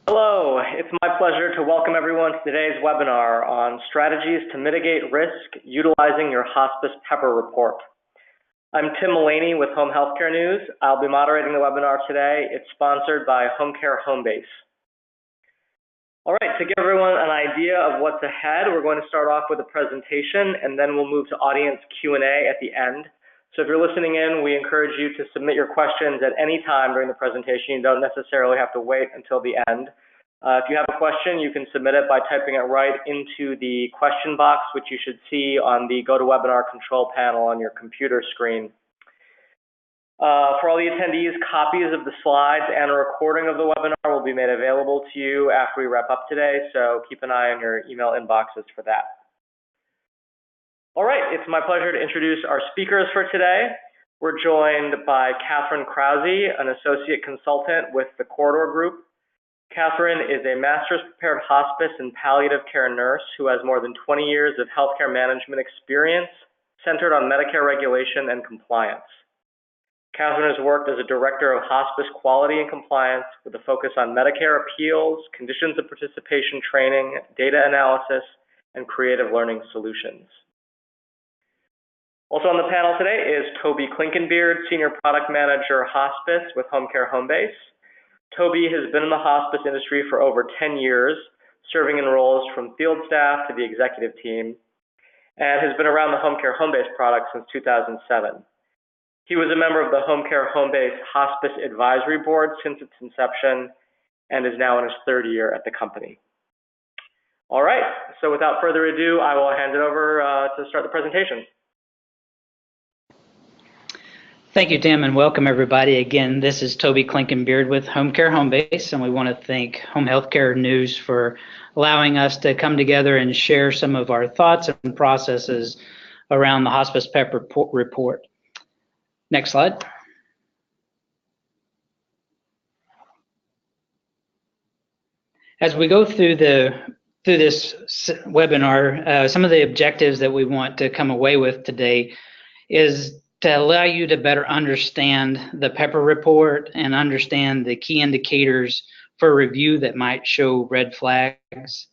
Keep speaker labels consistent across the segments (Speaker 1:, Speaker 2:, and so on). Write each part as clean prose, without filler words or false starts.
Speaker 1: Hello, it's my pleasure to welcome everyone to today's webinar on strategies to mitigate risk utilizing your hospice PEPR report. I'm Tim Mullaney with Home Healthcare News. I'll be moderating the webinar today. It's sponsored by Home Care Homebase. All right, to give everyone an idea of what's ahead, we're going to start off with a presentation and then we'll move to audience Q&A at the end. So if you're listening in, we encourage you to submit your questions at any time during the presentation. You don't necessarily have to wait until the end. If you have a question, you can submit it by typing it right into the question box, which you should see on the GoToWebinar control panel on your computer screen. For all the attendees, copies of the slides and a recording of the webinar will be made available to you after we wrap up today, so keep an eye on your email inboxes for that. All right, it's my pleasure to introduce our speakers for today. We're joined by Catherine Krause, an associate consultant with the Corridor Group. Catherine is a master's prepared hospice and palliative care nurse who has more than 20 years of healthcare management experience centered on Medicare regulation and compliance. Catherine has worked as a director of hospice quality and compliance with a focus on Medicare appeals, conditions of participation training, data analysis, and creative learning solutions. Also on the panel today is Toby Klinkenbeard, Senior Product Manager, Hospice with Home Care Homebase. Toby has been in the hospice industry for over 10 years, serving in roles from field staff to the executive team, and has been around the Home Care Homebase product since 2007. He was a member of the Home Care Homebase Hospice Advisory Board since its inception, and is now in his third year at the company. All right, so without further ado, I will hand it over to start the presentation.
Speaker 2: Thank you, Tim, and welcome everybody. Again, this is Toby Klinkenbeard with Home Care Homebase, and we want to thank Home Healthcare News for allowing us to come together and share some of our thoughts and processes around the Hospice PEPR report. Next slide. As we go through this webinar, some of the objectives that we want to come away with today is to allow you to better understand the PEPR report and understand the key indicators for review that might show red flags.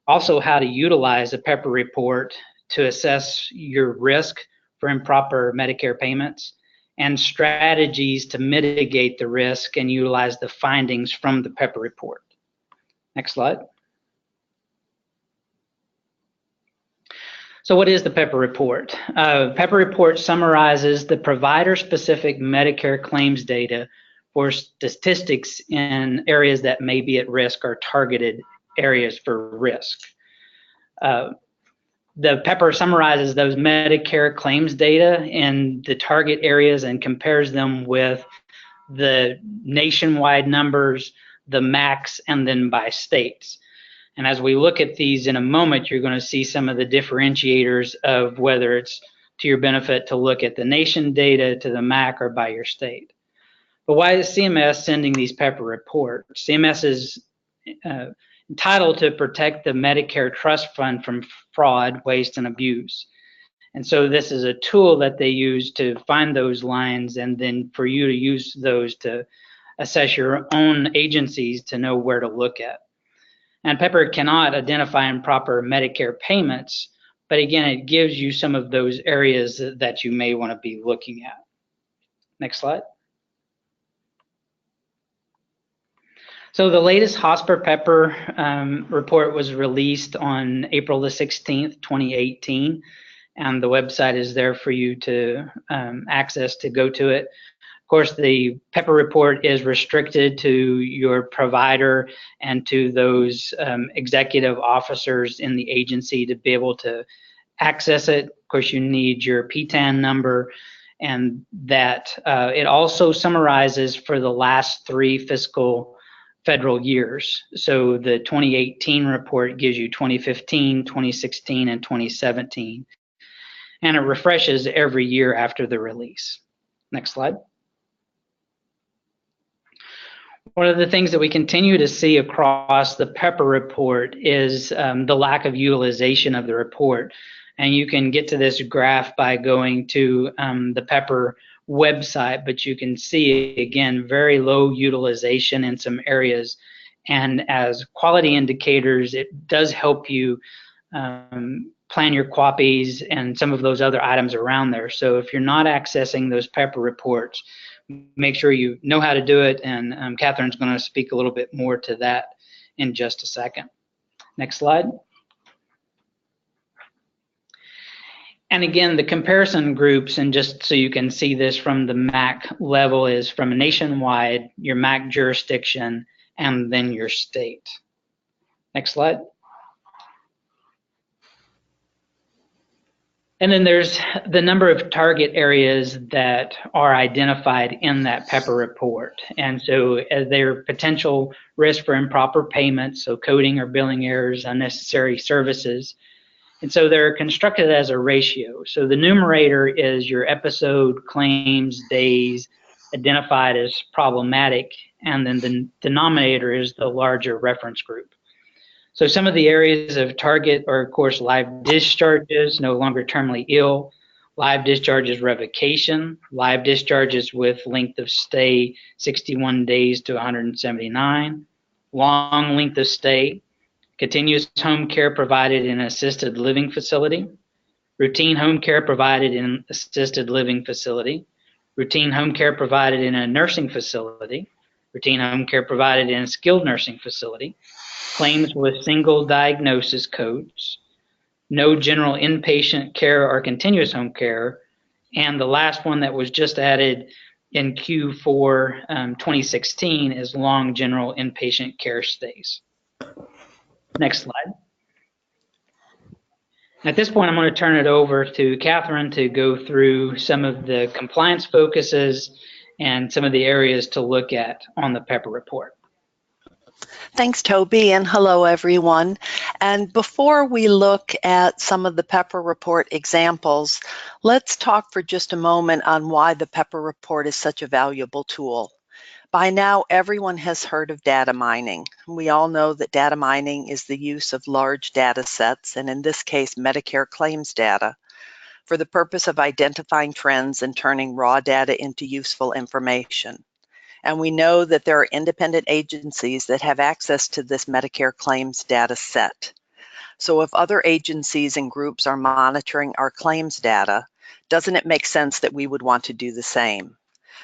Speaker 2: Also, how to utilize a PEPR report to assess your risk for improper Medicare payments, and strategies to mitigate the risk and utilize the findings from the PEPR report. Next slide. So what is the PEPR report? PEPR report summarizes the provider-specific Medicare claims data for statistics in areas that may be at risk or targeted areas for risk. The PEPR summarizes those Medicare claims data in the target areas and compares them with the nationwide numbers, the MACs, and then by states. And as we look at these in a moment, you're going to see some of the differentiators of whether it's to your benefit to look at the nation data, to the MAC, or by your state. But why is CMS sending these PEPR reports? CMS is entitled to protect the Medicare trust fund from fraud, waste, and abuse. And so this is a tool that they use to find those lines and then for you to use those to assess your own agencies to know where to look at. And PEPR cannot identify improper Medicare payments, but again, it gives you some of those areas that you may want to be looking at. Next slide. So the latest Hospice PEPR report was released on April the 16th, 2018, and the website is there for you to access to go to it. Of course, the PEPR report is restricted to your provider and to those executive officers in the agency to be able to access it. Of course, you need your PTAN number, and that it also summarizes for the last 3 fiscal federal years. So the 2018 report gives you 2015, 2016, and 2017, and it refreshes every year after the release. Next slide. One of the things that we continue to see across the PEPR report is the lack of utilization of the report. And you can get to this graph by going to the PEPR website, but you can see, again, very low utilization in some areas And as quality indicators, it does help you plan your QAPIs and some of those other items around there. So if you're not accessing those PEPR reports, make sure you know how to do it. And Catherine's going to speak a little bit more to that in just a second. Next slide. And again, the comparison groups, and just so you can see this from the MAC level, is from a nationwide, your MAC jurisdiction, and then your state. Next slide. And then there's the number of target areas that are identified in that PEPR report. And so as their potential risk for improper payments, so coding or billing errors, unnecessary services. And so they're constructed as a ratio. So the numerator is your episode claims days identified as problematic, and then the denominator is the larger reference group. So some of the areas of target are, of course, live discharges, no longer terminally ill, live discharges revocation, live discharges with length of stay 61 days to 179, long length of stay, continuous home care provided in an assisted living facility, routine home care provided in an assisted living facility, routine home care provided in a nursing facility, routine home care provided in a skilled nursing facility, claims with single diagnosis codes, no general inpatient care or continuous home care, and the last one that was just added in Q4 2016 is long general inpatient care stays. Next slide. At this point, I'm going to turn it over to Catherine to go through some of the compliance focuses and some of the areas to look at on the PEPR report.
Speaker 3: Thanks, Toby, and hello, everyone. And before we look at some of the PEPR report examples, let's talk for just a moment on why the PEPR report is such a valuable tool. By now, everyone has heard of data mining. We all know that data mining is the use of large data sets, and in this case, Medicare claims data, for the purpose of identifying trends and turning raw data into useful information. And we know that there are independent agencies that have access to this Medicare claims data set. So if other agencies and groups are monitoring our claims data, doesn't it make sense that we would want to do the same?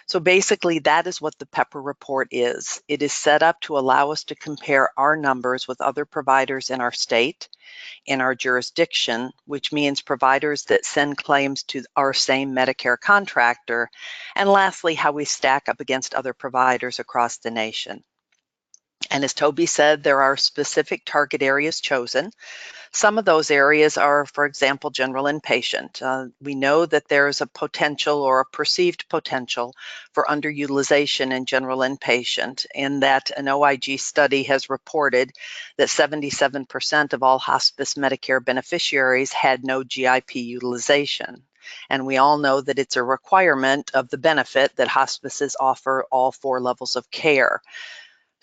Speaker 3: So basically, that is what the PEPR report is. It is set up to allow us to compare our numbers with other providers in our state, in our jurisdiction, which means providers that send claims to our same Medicare contractor, and lastly, how we stack up against other providers across the nation. And as Toby said, there are specific target areas chosen. Some of those areas are, for example, general inpatient. We know that there's a potential or a perceived potential for underutilization in general inpatient, in that an OIG study has reported that 77% of all hospice Medicare beneficiaries had no GIP utilization. And we all know that it's a requirement of the benefit that hospices offer all 4 levels of care.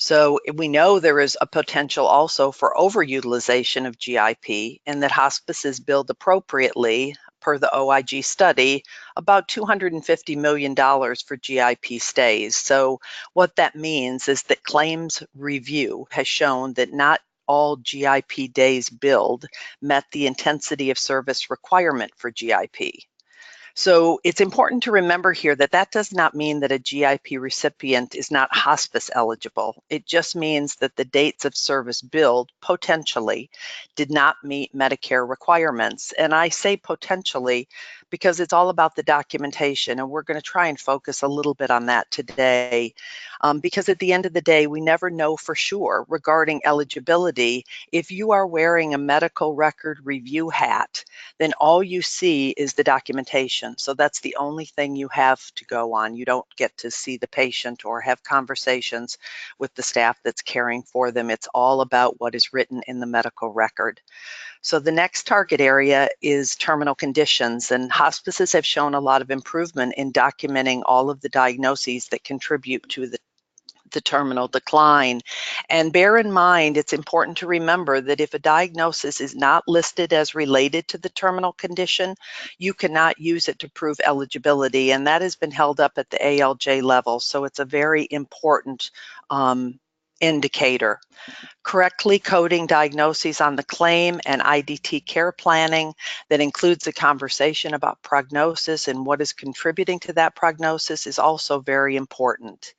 Speaker 3: So we know there is a potential also for overutilization of GIP, and that hospices billed appropriately, per the OIG study, about $250 million for GIP stays. So what that means is that claims review has shown that not all GIP days billed met the intensity of service requirement for GIP. So it's important to remember here that that does not mean that a GIP recipient is not hospice eligible. It just means that the dates of service billed potentially did not meet Medicare requirements. And I say potentially because it's all about the documentation, and we're going to try and focus a little bit on that today. Because at the end of the day, we never know for sure regarding eligibility. If you are wearing a medical record review hat, then all you see is the documentation. So that's the only thing you have to go on. You don't get to see the patient or have conversations with the staff that's caring for them. It's all about what is written in the medical record. So the next target area is terminal conditions, and hospices have shown a lot of improvement in documenting all of the diagnoses that contribute to the terminal decline. And bear in mind, it's important to remember that if a diagnosis is not listed as related to the terminal condition, you cannot use it to prove eligibility, and that has been held up at the ALJ level. So it's a very important indicator. Correctly coding diagnoses on the claim and IDT care planning that includes a conversation about prognosis and what is contributing to that prognosis is also very important.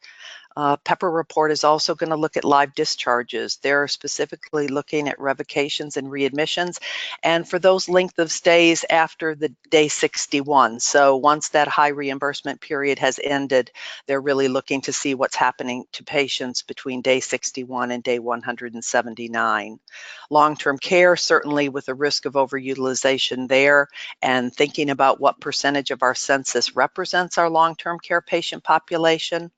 Speaker 3: Pepper report is also going to look at live discharges. They're specifically looking at revocations and readmissions, and for those length of stays after the day 61. So once that high reimbursement period has ended, they're really looking to see what's happening to patients between day 61 and day 179. Long-term care, certainly with a risk of overutilization there, and thinking about what percentage of our census represents our long-term care patient population.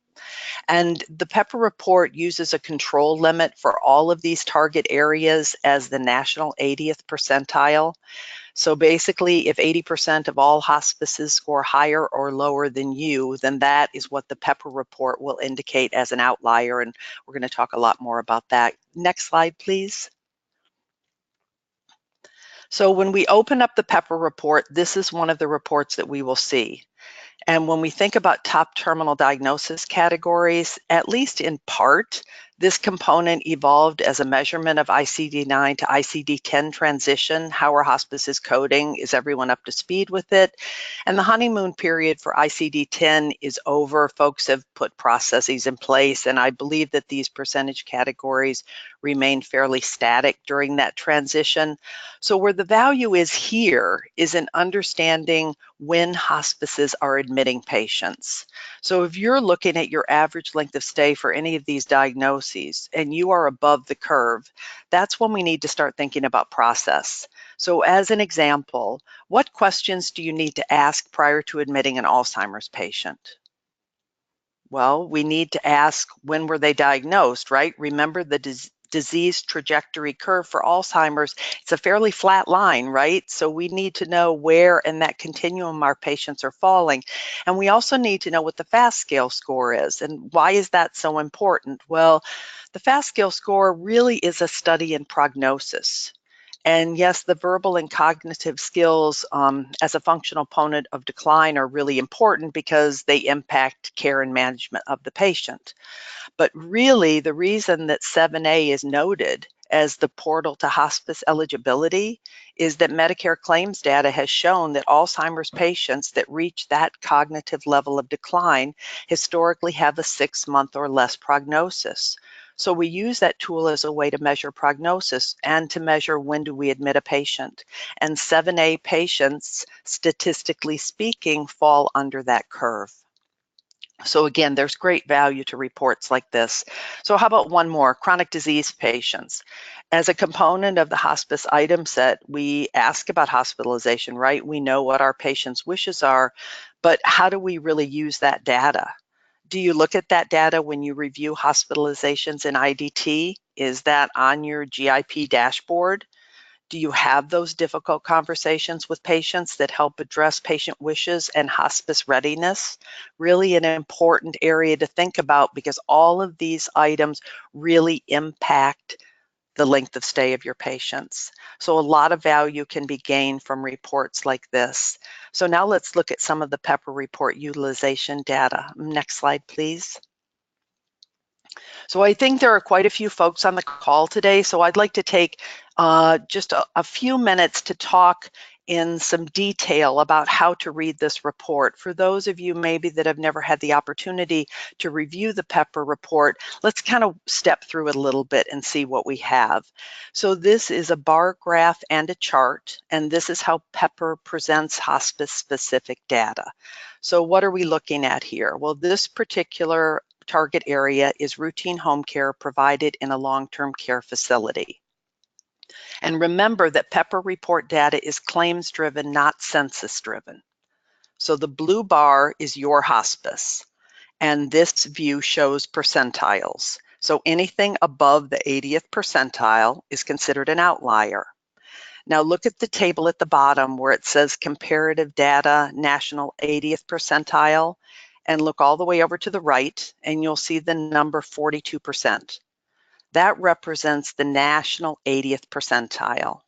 Speaker 3: And the Pepper report uses a control limit for all of these target areas as the national 80th percentile. So basically, if 80% of all hospices score higher or lower than you, then that is what the Pepper report will indicate as an outlier. And we're going to talk a lot more about that. Next slide, please. So when we open up the Pepper report, this is one of the reports that we will see. And when we think about top terminal diagnosis categories, at least in part, this component evolved as a measurement of ICD-9 to ICD-10 transition. How are hospices coding? Is everyone up to speed with it? And the honeymoon period for ICD-10 is over. Folks have put processes in place, and I believe that these percentage categories remain fairly static during that transition. So where the value is here is in understanding when hospices are admitting patients. So if you're looking at your average length of stay for any of these diagnoses and you are above the curve, that's when we need to start thinking about process. So as an example, what questions do you need to ask prior to admitting an Alzheimer's patient? Well, we need to ask, when were they diagnosed, right? Remember the disease trajectory curve for Alzheimer's, it's a fairly flat line, right? So we need to know where in that continuum our patients are falling. And we also need to know what the FAST scale score is. And why is that so important? Well, the FAST scale score really is a study in prognosis. And yes, the verbal and cognitive skills as a functional component of decline are really important because they impact care and management of the patient. But really, the reason that 7A is noted as the portal to hospice eligibility is that Medicare claims data has shown that Alzheimer's patients that reach that cognitive level of decline historically have a 6-month or less prognosis. So we use that tool as a way to measure prognosis and to measure when do we admit a patient. And 7A patients, statistically speaking, fall under that curve. So again, there's great value to reports like this. So how about one more, chronic disease patients? As a component of the hospice item set, we ask about hospitalization, right? We know what our patients' wishes are, but how do we really use that data? Do you look at that data when you review hospitalizations in IDT? Is that on your GIP dashboard? Do you have those difficult conversations with patients that help address patient wishes and hospice readiness? Really an important area to think about because all of these items really impact the length of stay of your patients. So a lot of value can be gained from reports like this. So now let's look at some of the Pepper report utilization data. Next slide, please. So I think there are quite a few folks on the call today, so I'd like to take just a few minutes to talk in some detail about how to read this report. For those of you maybe that have never had the opportunity to review the Pepper report, let's kind of step through it a little bit and see what we have. So this is a bar graph and a chart, and this is how Pepper presents hospice-specific data. So what are we looking at here? Well, this particular target area is routine home care provided in a long-term care facility. And remember that Pepper report data is claims driven, not census driven. So the blue bar is your hospice, and this view shows percentiles. So anything above the 80th percentile is considered an outlier. Now look at the table at the bottom where it says comparative data, national 80th percentile, and look all the way over to the right and you'll see the number 42%. That represents the national 80th percentile.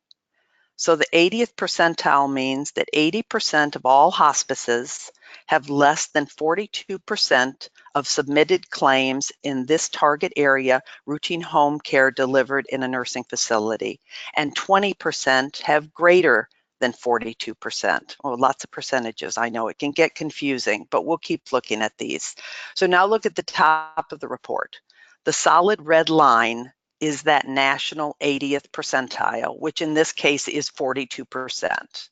Speaker 3: So the 80th percentile means that 80% of all hospices have less than 42% of submitted claims in this target area, routine home care delivered in a nursing facility, and 20% have greater than 42%. Oh, lots of percentages. I know it can get confusing, but we'll keep looking at these. So now look at the top of the report. The solid red line is that national 80th percentile, which in this case is 42%.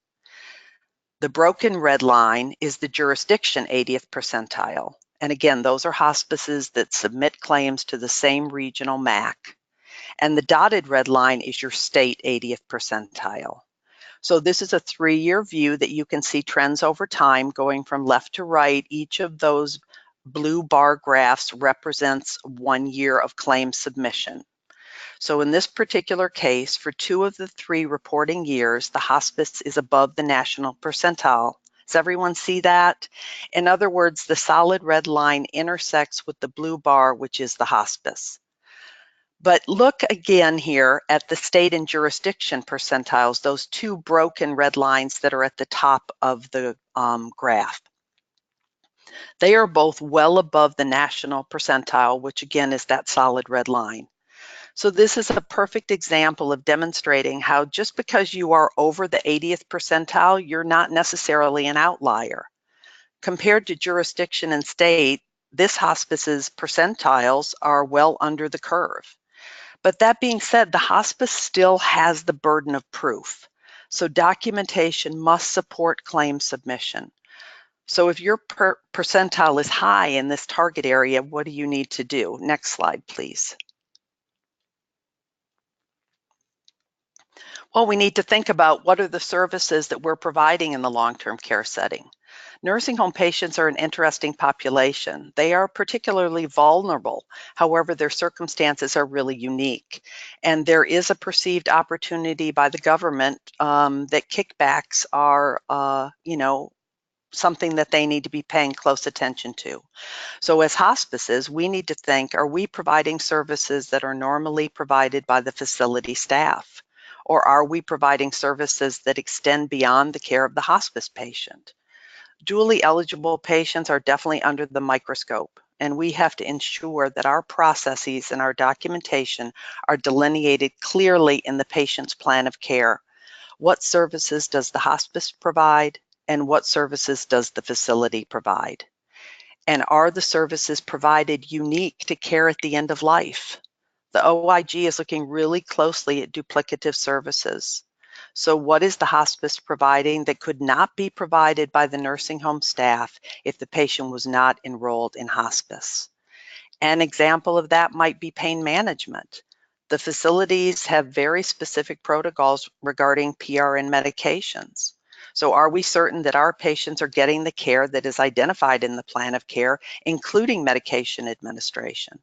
Speaker 3: The broken red line is the jurisdiction 80th percentile. And again, those are hospices that submit claims to the same regional MAC. And the dotted red line is your state 80th percentile. So this is a 3-year view that you can see trends over time going from left to right. Each of those blue bar graphs represents 1 year of claim submission. So in this particular case, for 2 of the 3 reporting years, the hospice is above the national percentile. Does everyone see that? In other words, the solid red line intersects with the blue bar, which is the hospice. But look again here at the state and jurisdiction percentiles, those 2 broken red lines that are at the top of the graph. They are both well above the national percentile, which again is that solid red line. So this is a perfect example of demonstrating how just because you are over the 80th percentile, you're not necessarily an outlier. Compared to jurisdiction and state, this hospice's percentiles are well under the curve. But that being said, the hospice still has the burden of proof. So documentation must support claim submission. So if your percentile is high in this target area, what do you need to do? Next slide, please. Well, we need to think about what are the services that we're providing in the long-term care setting. Nursing home patients are an interesting population. They are particularly vulnerable. However, their circumstances are really unique. And there is a perceived opportunity by the government that kickbacks are, something that they need to be paying close attention to. So as hospices, we need to think, are we providing services that are normally provided by the facility staff? Or are we providing services that extend beyond the care of the hospice patient? Dually eligible patients are definitely under the microscope, and we have to ensure that our processes and our documentation are delineated clearly in the patient's plan of care. What services does the hospice provide, and what services does the facility provide? And are the services provided unique to care at the end of life? The OIG is looking really closely at duplicative services. So what is the hospice providing that could not be provided by the nursing home staff if the patient was not enrolled in hospice? An example of that might be pain management. The facilities have very specific protocols regarding PRN medications. So are we certain that our patients are getting the care that is identified in the plan of care, including medication administration?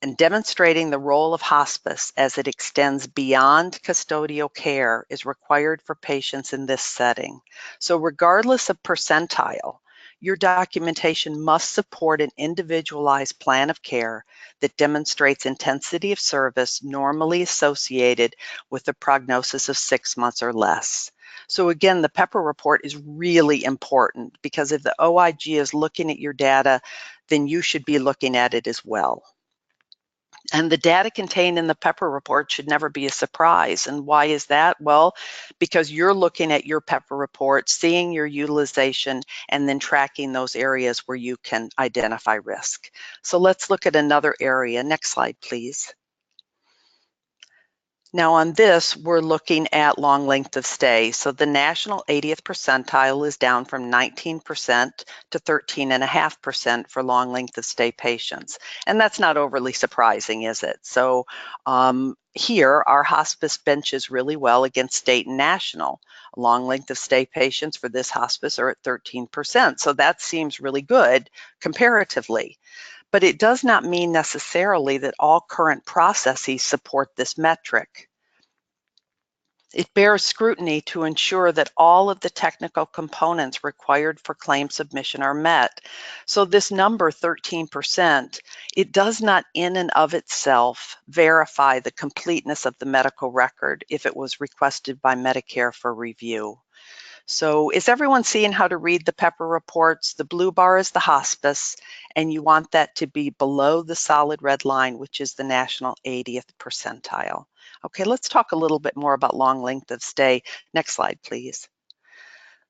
Speaker 3: And demonstrating the role of hospice as it extends beyond custodial care is required for patients in this setting. So regardless of percentile, your documentation must support an individualized plan of care that demonstrates intensity of service normally associated with a prognosis of 6 months or less. So again, the Pepper report is really important because if the OIG is looking at your data, then you should be looking at it as well. And the data contained in the Pepper report should never be a surprise. And why is that? Well, because you're looking at your Pepper report, seeing your utilization, and then tracking those areas where you can identify risk. So let's look at another area. Next slide, please. Now on this, we're looking at long length of stay. So the national 80th percentile is down from 19% to 13.5% for long length of stay patients. And that's not overly surprising, is it? So here, our hospice benches really well against state and national. Long length of stay patients for this hospice are at 13%. So that seems really good comparatively. But it does not mean necessarily that all current processes support this metric. It bears scrutiny to ensure that all of the technical components required for claim submission are met. So this number, 13%, it does not in and of itself verify the completeness of the medical record if it was requested by Medicare for review. So is everyone seeing how to read the PEPR reports? The blue bar is the hospice, and you want that to be below the solid red line, which is the national 80th percentile. Okay, let's talk a little bit more about long length of stay. Next slide, please.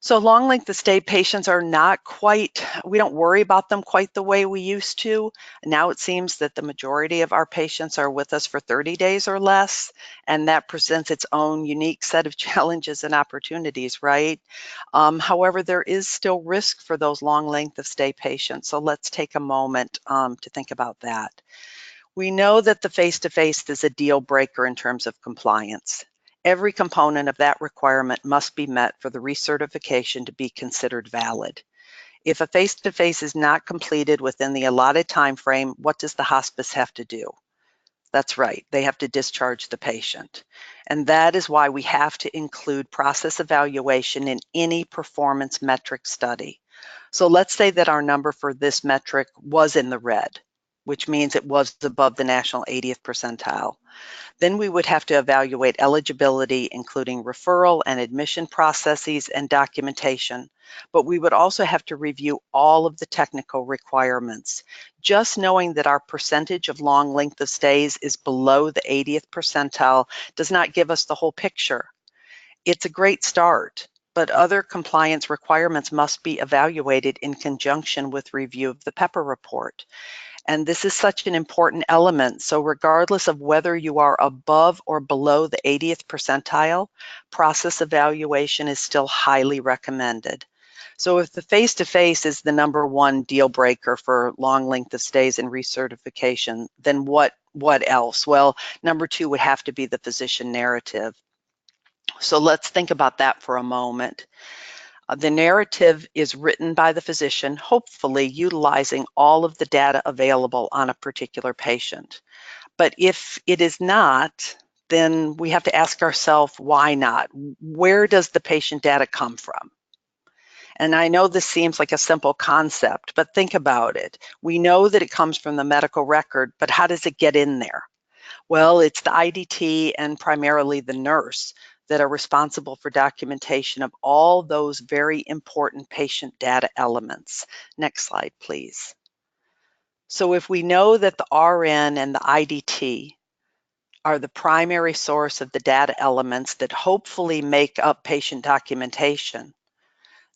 Speaker 3: So long length of stay patients are not quite, we don't worry about them quite the way we used to. Now it seems that the majority of our patients are with us for 30 days or less, and that presents its own unique set of challenges and opportunities, right? However, there is still risk for those long length of stay patients. So let's take a moment to think about that. We know that the face-to-face is a deal breaker in terms of compliance. Every component of that requirement must be met for the recertification to be considered valid. If a face-to-face is not completed within the allotted time frame, what does the hospice have to do? That's right, they have to discharge the patient. And that is why we have to include process evaluation in any performance metric study. So let's say that our number for this metric was in the red, which means it was above the national 80th percentile. Then we would have to evaluate eligibility, including referral and admission processes and documentation. But we would also have to review all of the technical requirements. Just knowing that our percentage of long length of stays is below the 80th percentile does not give us the whole picture. It's a great start, but other compliance requirements must be evaluated in conjunction with review of the PEPR report. And this is such an important element. So regardless of whether you are above or below the 80th percentile, process evaluation is still highly recommended. So if the face-to-face is the #1 deal breaker for long length of stays and recertification, then what else? Well, #2 would have to be the physician narrative. So let's think about that for a moment. The narrative is written by the physician, hopefully utilizing all of the data available on a particular patient. But if it is not, then we have to ask ourselves, why not? Where does the patient data come from? And I know this seems like a simple concept, but think about it. We know that it comes from the medical record, but how does it get in there? Well, it's the IDT and primarily the nurse that are responsible for documentation of all those very important patient data elements. Next slide, please. So if we know that the RN and the IDT are the primary source of the data elements that hopefully make up patient documentation,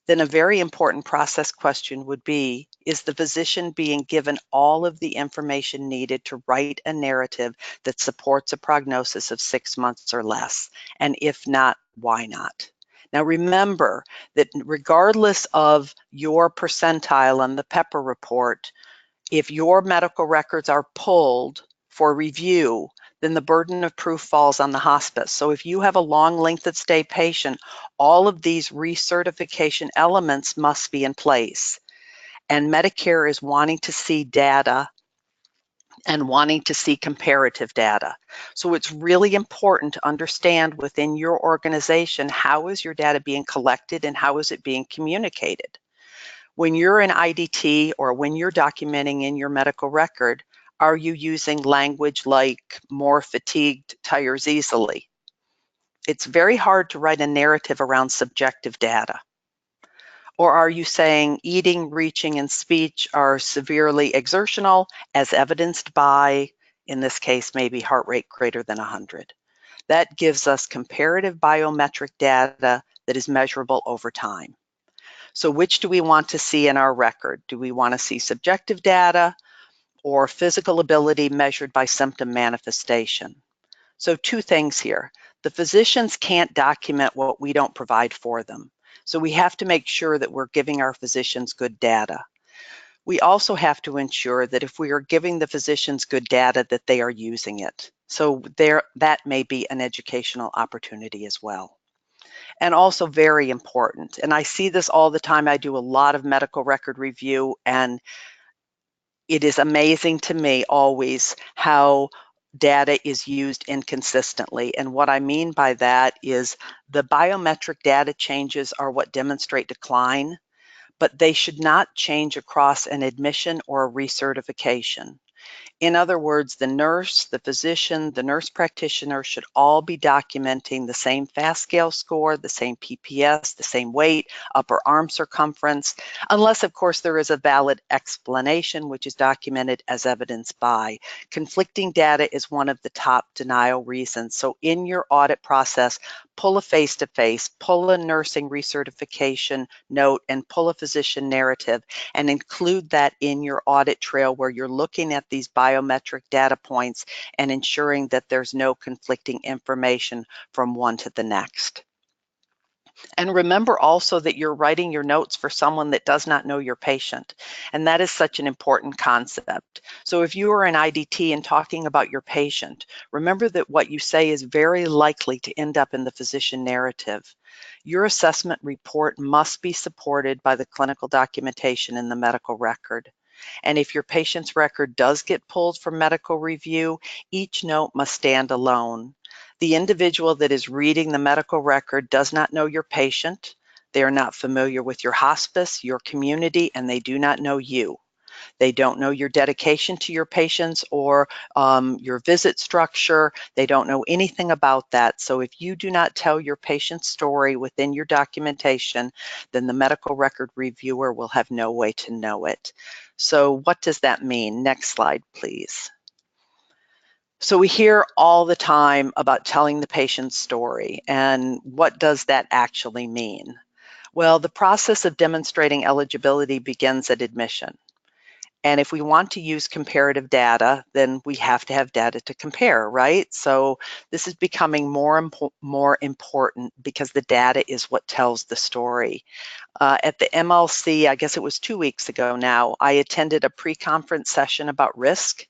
Speaker 3: then a very important process question would be, is the physician being given all of the information needed to write a narrative that supports a prognosis of 6 months or less? And if not, why not? Now remember that regardless of your percentile on the PEPR report, if your medical records are pulled for review, then the burden of proof falls on the hospice. So if you have a long length of stay patient, all of these recertification elements must be in place. And Medicare is wanting to see data and wanting to see comparative data. So it's really important to understand within your organization, how is your data being collected and how is it being communicated? When you're in IDT or when you're documenting in your medical record, are you using language like more fatigued tires easily? It's very hard to write a narrative around subjective data. Or are you saying eating, reaching, and speech are severely exertional as evidenced by, in this case, maybe heart rate greater than 100? That gives us comparative biometric data that is measurable over time. So which do we want to see in our record? Do we want to see subjective data or physical ability measured by symptom manifestation? So 2 things here. The physicians can't document what we don't provide for them. So we have to make sure that we're giving our physicians good data. We also have to ensure that if we are giving the physicians good data, that they are using it. So that may be an educational opportunity as well. And also very important, and I see this all the time, I do a lot of medical record review, and it is amazing to me always how data is used inconsistently. And what I mean by that is the biometric data changes are what demonstrate decline, but they should not change across an admission or a recertification. In other words, the nurse, the physician, the nurse practitioner should all be documenting the same FAST scale score, the same PPS, the same weight, upper arm circumference, unless, of course, there is a valid explanation, which is documented as evidenced by. Conflicting data is one of the top denial reasons. So in your audit process, pull a face-to-face, pull a nursing recertification note, and pull a physician narrative, and include that in your audit trail where you're looking at these biometric data points and ensuring that there's no conflicting information from one to the next. And remember also that you're writing your notes for someone that does not know your patient. And that is such an important concept. So if you are an IDT and talking about your patient, remember that what you say is very likely to end up in the physician narrative. Your assessment report must be supported by the clinical documentation in the medical record. And if your patient's record does get pulled for medical review, each note must stand alone. The individual that is reading the medical record does not know your patient, they are not familiar with your hospice, your community, and they do not know you. They don't know your dedication to your patients or your visit structure. They don't know anything about that. So if you do not tell your patient's story within your documentation, then the medical record reviewer will have no way to know it. So what does that mean? Next slide, please. So we hear all the time about telling the patient's story, and what does that actually mean? Well, the process of demonstrating eligibility begins at admission. And if we want to use comparative data, then we have to have data to compare, right? So this is becoming more important because the data is what tells the story. At the MLC, I guess it was 2 weeks ago now, I attended a pre-conference session about risk.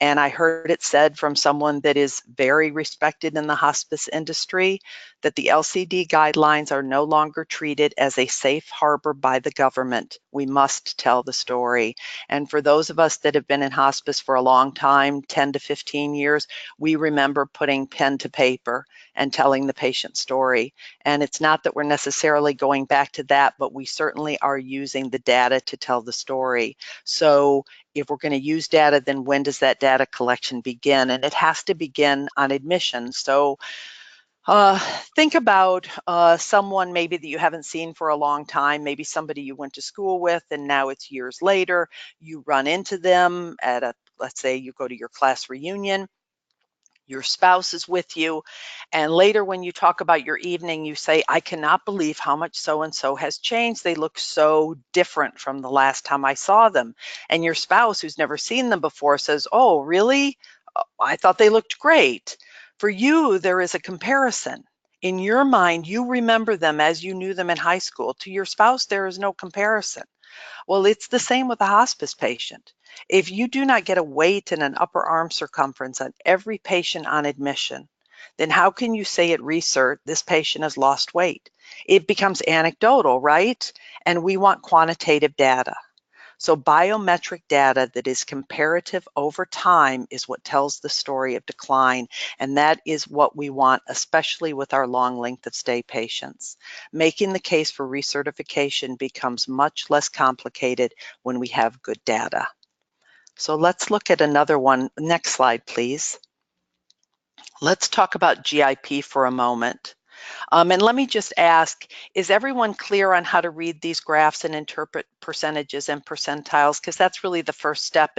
Speaker 3: And I heard it said from someone that is very respected in the hospice industry that the LCD guidelines are no longer treated as a safe harbor by the government. We must tell the story. And for those of us that have been in hospice for a long time, 10 to 15 years, we remember putting pen to paper and telling the patient story. And it's not that we're necessarily going back to that, but we certainly are using the data to tell the story. So if we're going to use data, then when does that data collection begin? And it has to begin on admission. So think about someone maybe that you haven't seen for a long time, maybe somebody you went to school with and now it's years later, you run into them at let's say you go to your class reunion, your spouse is with you, and later when you talk about your evening, you say, I cannot believe how much so-and-so has changed. They look so different from the last time I saw them. And your spouse, who's never seen them before, says, oh, really? I thought they looked great. For you, there is a comparison. In your mind, you remember them as you knew them in high school. To your spouse, there is no comparison. Well, it's the same with a hospice patient. If you do not get a weight and an upper arm circumference on every patient on admission, then how can you say at recert, this patient has lost weight? It becomes anecdotal, right? And we want quantitative data. So biometric data that is comparative over time is what tells the story of decline, and that is what we want, especially with our long length of stay patients. Making the case for recertification becomes much less complicated when we have good data. So let's look at another one. Next slide, please. Let's talk about GIP for a moment. And let me just ask, is everyone clear on how to read these graphs and interpret percentages and percentiles? Because that's really the first step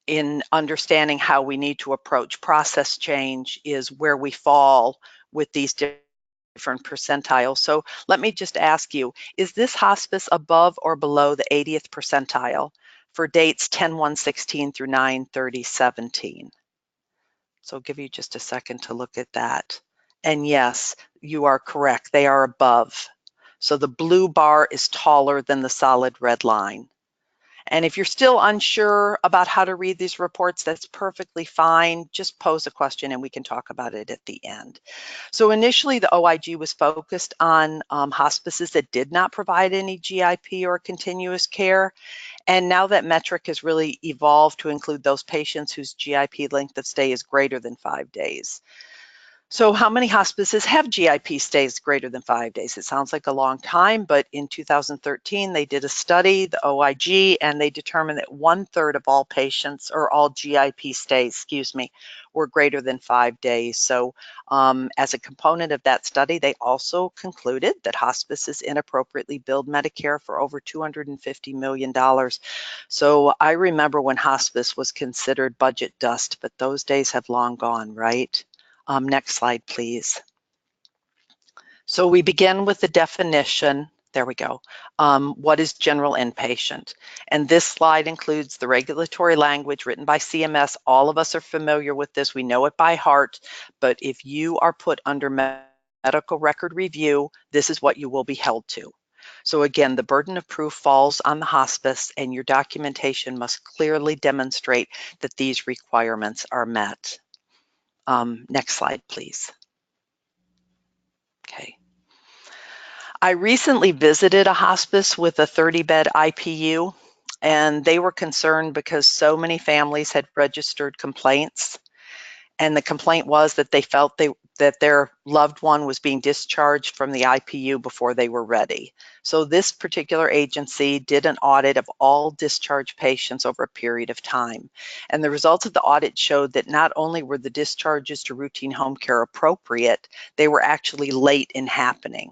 Speaker 3: in understanding how we need to approach process change, is where we fall with these different percentiles. So let me just ask you, is this hospice above or below the 80th percentile for dates 10/1/16 through 9/30/17? So I'll give you just a second to look at that. And yes, you are correct. They are above. So the blue bar is taller than the solid red line. And if you're still unsure about how to read these reports, that's perfectly fine. Just pose a question and we can talk about it at the end. So initially, the OIG was focused on hospices that did not provide any GIP or continuous care. And now that metric has really evolved to include those patients whose GIP length of stay is greater than 5 days. So how many hospices have GIP stays greater than 5 days? It sounds like a long time, but in 2013, they did a study, the OIG, and they determined that 1/3 of all patients, or all GIP stays, were greater than 5 days. So as a component of that study, they also concluded that hospices inappropriately billed Medicare for over $250 million. So I remember when hospice was considered budget dust, but those days have long gone, right? Next slide, please. So we begin with the definition. There we go. What is general inpatient? And this slide includes the regulatory language written by CMS. All of us are familiar with this. We know it by heart. But if you are put under medical record review, this is what you will be held to. So again, the burden of proof falls on the hospice, and your documentation must clearly demonstrate that these requirements are met. Next slide, please. Okay. I recently visited a hospice with a 30-bed IPU, and they were concerned because so many families had registered complaints. And the complaint was that they felt that their loved one was being discharged from the IPU before they were ready. So this particular agency did an audit of all discharged patients over a period of time. And the results of the audit showed that not only were the discharges to routine home care appropriate, they were actually late in happening.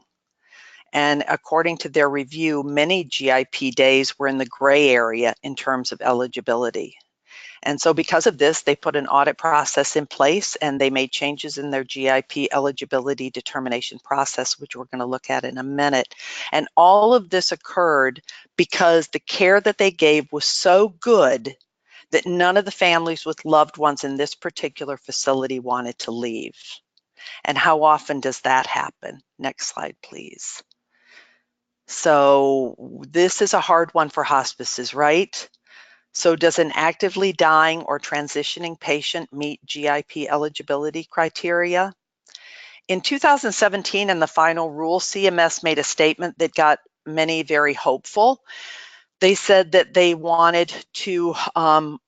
Speaker 3: And according to their review, many GIP days were in the gray area in terms of eligibility. And so because of this, they put an audit process in place, and they made changes in their GIP eligibility determination process, which we're going to look at in a minute. And all of this occurred because the care that they gave was so good that none of the families with loved ones in this particular facility wanted to leave. And how often does that happen? Next slide, please. So this is a hard one for hospices, right? So does an actively dying or transitioning patient meet GIP eligibility criteria? In 2017, in the final rule, CMS made a statement that got many very hopeful. They said that they wanted to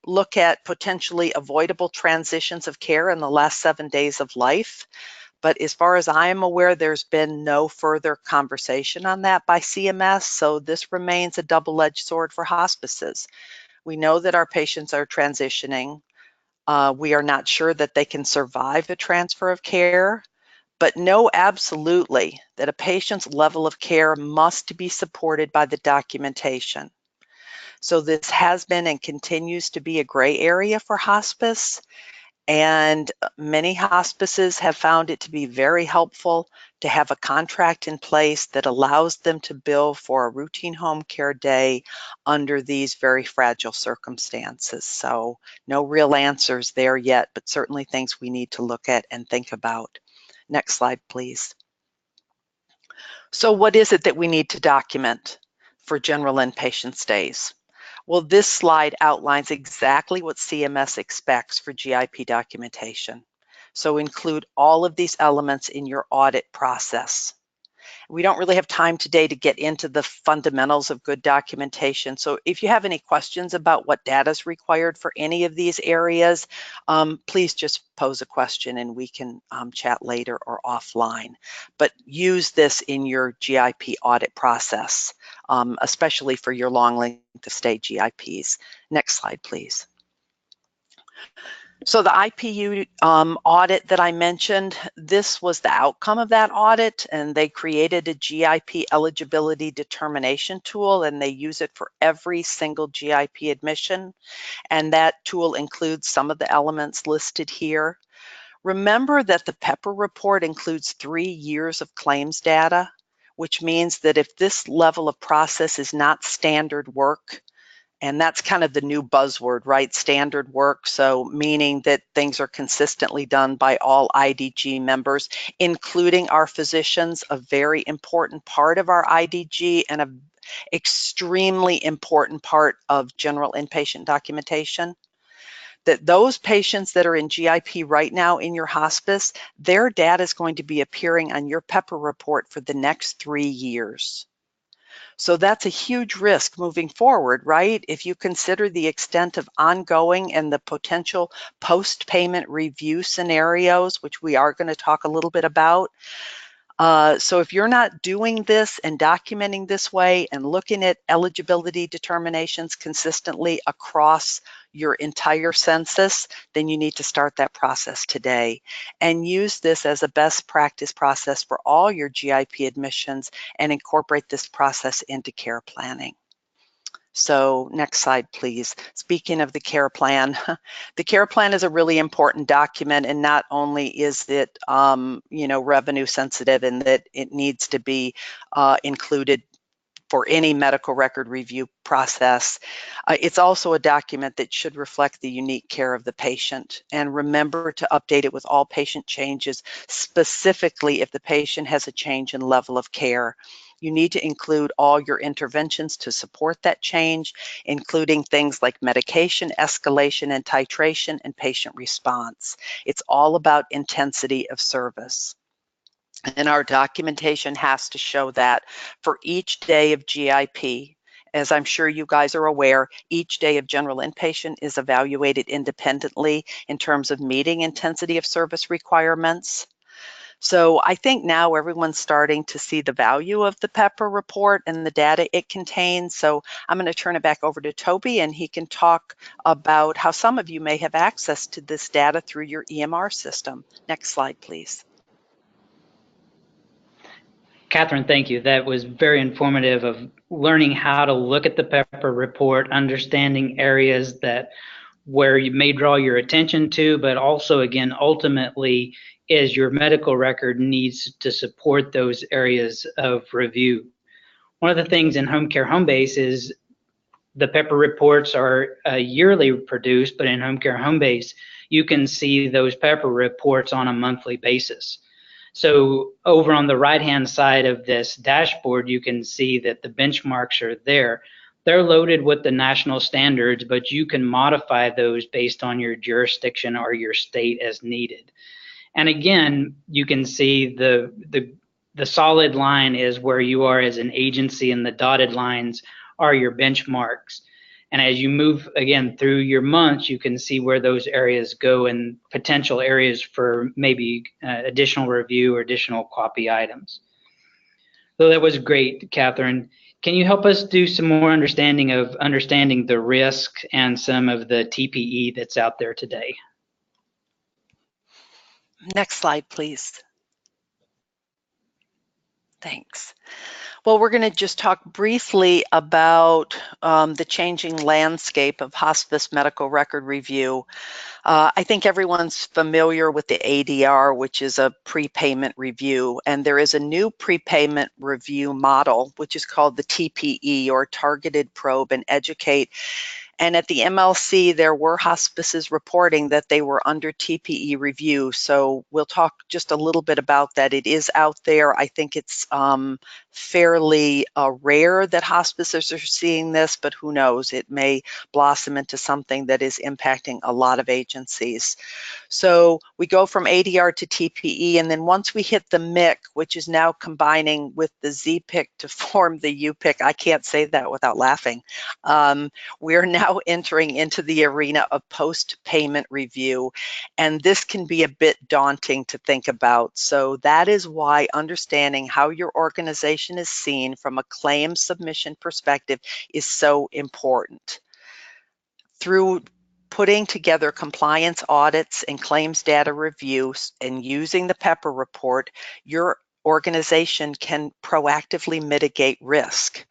Speaker 3: look at potentially avoidable transitions of care in the last 7 days of life. But as far as I am aware, there's been no further conversation on that by CMS. So this remains a double-edged sword for hospices. We know that our patients are transitioning. We are not sure that they can survive the transfer of care, but know absolutely that a patient's level of care must be supported by the documentation. So this has been and continues to be a gray area for hospice, and many hospices have found it to be very helpful to have a contract in place that allows them to bill for a routine home care day under these very fragile circumstances. So no real answers there yet, but certainly things we need to look at and think about. Next slide, please. So what is it that we need to document for general inpatient stays? Well, this slide outlines exactly what CMS expects for GIP documentation. So include all of these elements in your audit process. We don't really have time today to get into the fundamentals of good documentation. So if you have any questions about what data is required for any of these areas, please just pose a question and we can chat later or offline. But use this in your GIP audit process, especially for your long length of stay GIPs. Next slide, please. So the IPU audit that I mentioned, this was the outcome of that audit, and they created a GIP eligibility determination tool, and they use it for every single GIP admission. And that tool includes some of the elements listed here. Remember that the PEPR report includes 3 years of claims data, which means that if this level of process is not standard work, And that's kind of the new buzzword, right? Standard work. So meaning that things are consistently done by all IDG members, including our physicians, a very important part of our IDG and an extremely important part of general inpatient documentation. That those patients that are in GIP right now in your hospice, their data is going to be appearing on your PEPR report for the next 3 years. So that's a huge risk moving forward, right? If you consider the extent of ongoing and the potential post-payment review scenarios, which we are going to talk a little bit about. So if you're not doing this and documenting this way and looking at eligibility determinations consistently across your entire census, then you need to start that process today and use this as a best practice process for all your GIP admissions and incorporate this process into care planning. So next slide, please. Speaking of the care plan, the care plan is a really important document, and not only is it, revenue sensitive and that it needs to be included for any medical record review process, it's also a document that should reflect the unique care of the patient. And remember to update it with all patient changes, specifically if the patient has a change in level of care. You need to include all your interventions to support that change, including things like medication escalation and titration and patient response. It's all about intensity of service. And our documentation has to show that for each day of GIP. As I'm sure you guys are aware, each day of general inpatient is evaluated independently in terms of meeting intensity of service requirements. So I think now everyone's starting to see the value of the PEPR report and the data it contains. So I'm going to turn it back over to Toby, and he can talk about how some of you may have access to this data through your EMR system. Next slide, please.
Speaker 2: Catherine, thank you. That was very informative of learning how to look at the PEPR report, understanding areas where you may draw your attention to, but also, again, ultimately, is your medical record needs to support those areas of review. One of the things in Home Care Home Base is the PEPR reports are yearly produced, but in Home Care Home Base, you can see those PEPR reports on a monthly basis. So over on the right-hand side of this dashboard, you can see that the benchmarks are there. They're loaded with the national standards, but you can modify those based on your jurisdiction or your state as needed. And again, you can see the solid line is where you are as an agency, and the dotted lines are your benchmarks. And as you move again through your months, you can see where those areas go and potential areas for maybe additional review or additional copy items. So that was great, Catherine. Can you help us do some more understanding the risk and some of the TPE that's out there today?
Speaker 3: Next slide, please. Thanks. Well, we're going to just talk briefly about the changing landscape of hospice medical record review. I think everyone's familiar with the ADR, which is a prepayment review, and there is a new prepayment review model, which is called the TPE, or Targeted Probe and Educate. And at the MLC, there were hospices reporting that they were under TPE review. So we'll talk just a little bit about that. It is out there. I think it's fairly rare that hospices are seeing this, but who knows? It may blossom into something that is impacting a lot of agencies. So we go from ADR to TPE, and then once we hit the MIC, which is now combining with the ZPIC to form the UPIC, I can't say that without laughing. We're now entering into the arena of post-payment review, and this can be a bit daunting to think about. So that is why understanding how your organization is seen from a claim submission perspective is so important. Through putting together compliance audits and claims data reviews and using the PEPR report, your organization can proactively mitigate risk.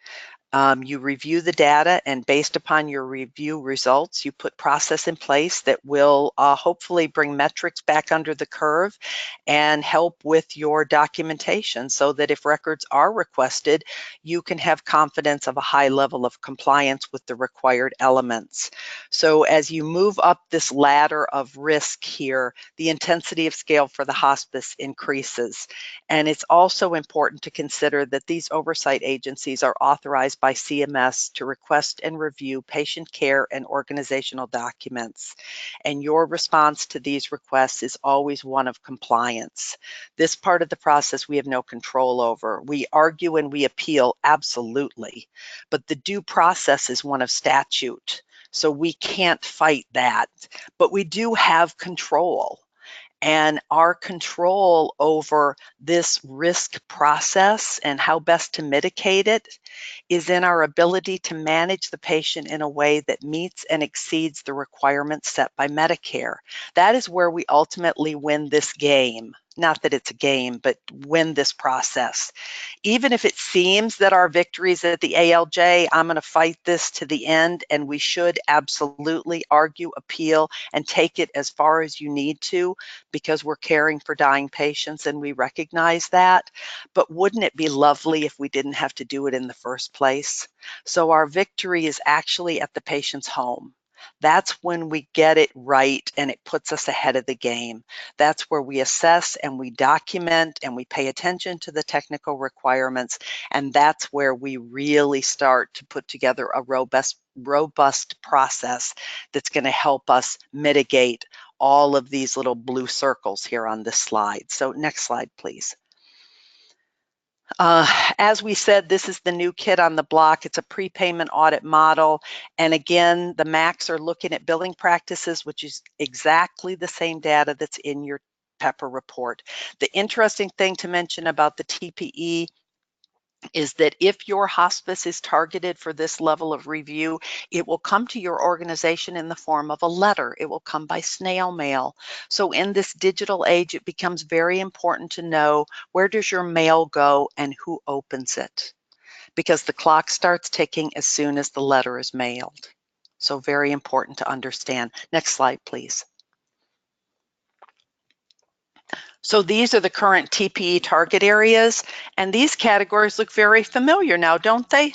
Speaker 3: You review the data, and based upon your review results, you put process in place that will hopefully bring metrics back under the curve and help with your documentation so that if records are requested, you can have confidence of a high level of compliance with the required elements. So as you move up this ladder of risk here, the intensity of scale for the hospice increases. And it's also important to consider that these oversight agencies are authorized by CMS to request and review patient care and organizational documents. And your response to these requests is always one of compliance. This part of the process we have no control over. We argue and we appeal, absolutely, but the due process is one of statute. So we can't fight that, but we do have control. And our control over this risk process and how best to mitigate it is in our ability to manage the patient in a way that meets and exceeds the requirements set by Medicare. That is where we ultimately win this game. Not that it's a game, but win this process. Even if it seems that our victories at the ALJ, I'm going to fight this to the end, and we should absolutely argue, appeal, and take it as far as you need to, because we're caring for dying patients and we recognize that. But wouldn't it be lovely if we didn't have to do it in the first place? So our victory is actually at the patient's home. That's when we get it right and it puts us ahead of the game. That's where we assess and we document and we pay attention to the technical requirements. And that's where we really start to put together a robust process that's going to help us mitigate all of these little blue circles here on this slide. So next slide, please. As we said, this is the new kid on the block. It's a prepayment audit model. And again, the MACs are looking at billing practices, which is exactly the same data that's in your PEPR report. The interesting thing to mention about the TPE is that if your hospice is targeted for this level of review, it will come to your organization in the form of a letter. It will come by snail mail. So in this digital age, it becomes very important to know, where does your mail go and who opens it? Because the clock starts ticking as soon as the letter is mailed. So very important to understand. Next slide, please. So these are the current TPE target areas, and these categories look very familiar now, don't they?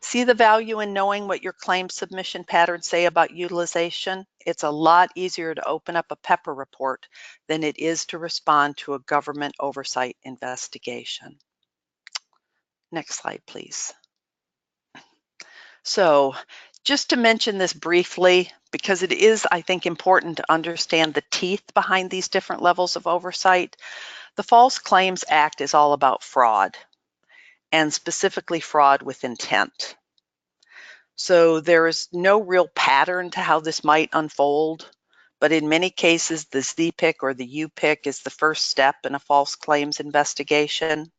Speaker 3: See the value in knowing what your claim submission patterns say about utilization? It's a lot easier to open up a PEPR report than it is to respond to a government oversight investigation. Next slide, please. So just to mention this briefly, because it is, I think, important to understand the teeth behind these different levels of oversight. The False Claims Act is all about fraud, and specifically fraud with intent. So there is no real pattern to how this might unfold, but in many cases, the ZPIC or the UPIC is the first step in a false claims investigation.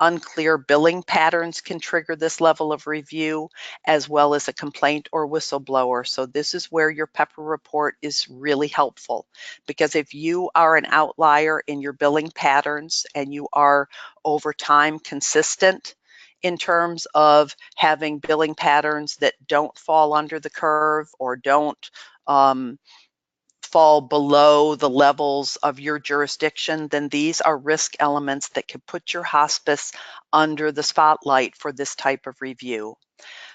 Speaker 3: Unclear billing patterns can trigger this level of review, as well as a complaint or whistleblower. So this is where your PEPR report is really helpful, because if you are an outlier in your billing patterns and you are over time consistent in terms of having billing patterns that don't fall under the curve or don't fall below the levels of your jurisdiction, then these are risk elements that could put your hospice under the spotlight for this type of review.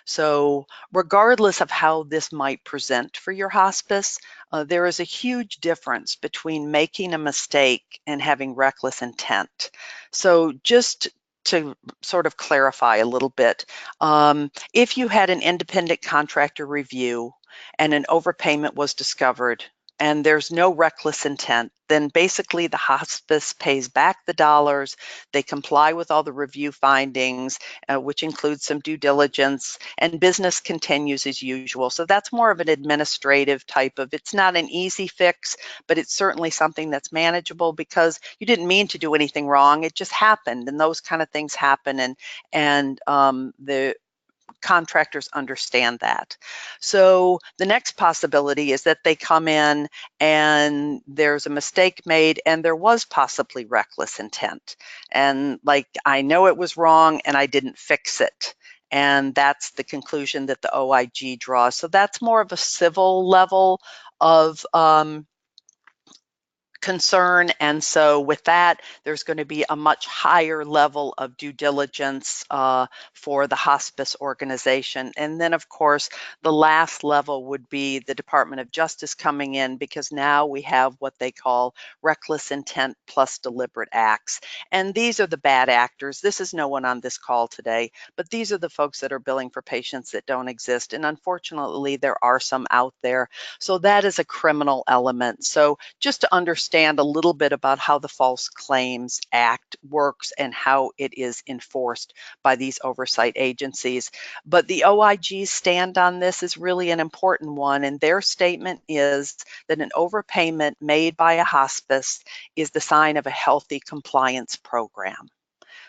Speaker 3: So regardless of how this might present for your hospice, there is a huge difference between making a mistake and having reckless intent. So just to sort of clarify a little bit, if you had an independent contractor review and an overpayment was discovered, and there's no reckless intent, then basically the hospice pays back the dollars, they comply with all the review findings, which includes some due diligence, and business continues as usual. So that's more of an administrative type of, it's not an easy fix, but it's certainly something that's manageable because you didn't mean to do anything wrong, it just happened, and those kind of things happen, and the contractors understand that. So the next possibility is that they come in and there's a mistake made and there was possibly reckless intent. And like, I know it was wrong and I didn't fix it. And that's the conclusion that the OIG draws. So that's more of a civil level of concern. And so with that, there's going to be a much higher level of due diligence for the hospice organization. And then, of course, the last level would be the Department of Justice coming in, because now we have what they call reckless intent plus deliberate acts. And these are the bad actors. This is no one on this call today, but these are the folks that are billing for patients that don't exist. And unfortunately, there are some out there. So that is a criminal element. So just to understand a little bit about how the False Claims Act works and how it is enforced by these oversight agencies. But the OIG's stand on this is really an important one, and their statement is that an overpayment made by a hospice is the sign of a healthy compliance program.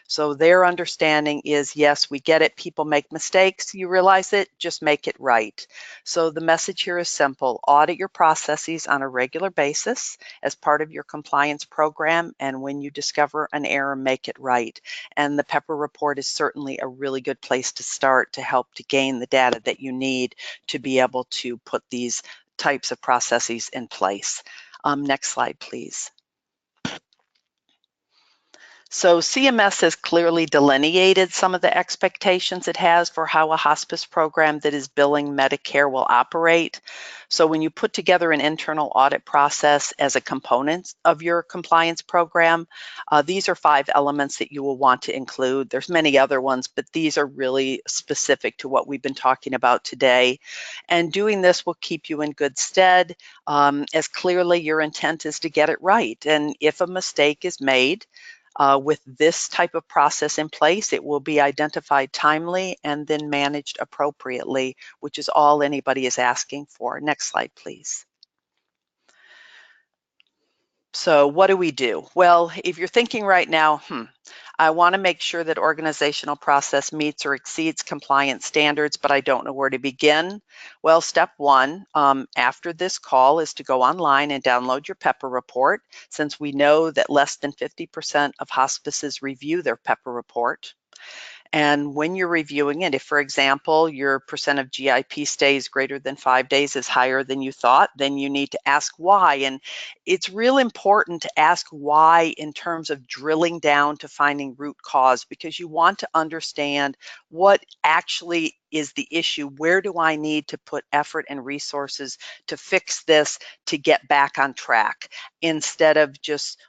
Speaker 3: So their understanding is, yes, we get it. People make mistakes. You realize it, just make it right. So the message here is simple. Audit your processes on a regular basis as part of your compliance program. And when you discover an error, make it right. And the Pepper report is certainly a really good place to start to help to gain the data that you need to be able to put these types of processes in place. Next slide, please. So CMS has clearly delineated some of the expectations it has for how a hospice program that is billing Medicare will operate. So when you put together an internal audit process as a component of your compliance program, these are 5 elements that you will want to include. There's many other ones, but these are really specific to what we've been talking about today. And doing this will keep you in good stead, as clearly your intent is to get it right. And if a mistake is made, with this type of process in place, it will be identified timely and then managed appropriately, which is all anybody is asking for. Next slide, please. So what do we do? Well, if you're thinking right now, I want to make sure that organizational process meets or exceeds compliance standards, but I don't know where to begin. Well, step 1 after this call is to go online and download your Pepper report, since we know that less than 50% of hospices review their Pepper report. And when you're reviewing it, if, for example, your percent of GIP stays greater than 5 days is higher than you thought, then you need to ask why. And it's real important to ask why in terms of drilling down to finding root cause, because you want to understand what actually is the issue. Where do I need to put effort and resources to fix this to get back on track, instead of just